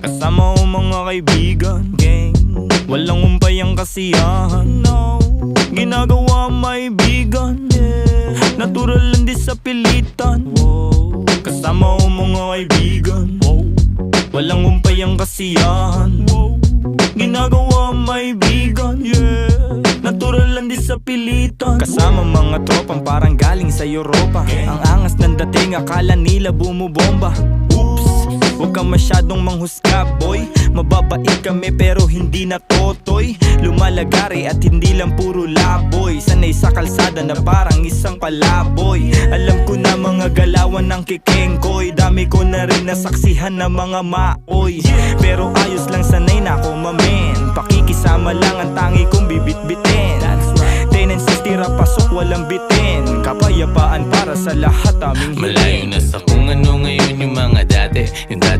Kasama ko mga kaibigan, gang. Walang umpay ang kasiyahan, no. Ginagawa may bigan, yeah. Natural lang di sa pilitan, wow. Kasama ko mga kaibigan, wow. Walang umpay ang kasiyahan, wow. Ginagawa may bigan, yeah. Natural lang di sa pilitan. Kasama mga tropang parang galing sa Europa, ang angas ng dating akala nila bumubomba. Oops, huwag kang masyadong manghusga, boy. Mababait kami pero hindi na totoy. Lumalagari at hindi lang puro laboy. Sanay sa kalsada na parang isang palaboy. Alam ko na mga galawan ng kikengkoy. Dami ko na rin nasaksihan na mga maoy. Pero ayos lang, sanay na ako mamen. Pakikisama lang ang tangi kong bibit-bitin. Tendencies tira pasok walang bitin. Kapayapaan para sa lahat aming malayo na sa kung ano ngayon yung mga dati. Yung dati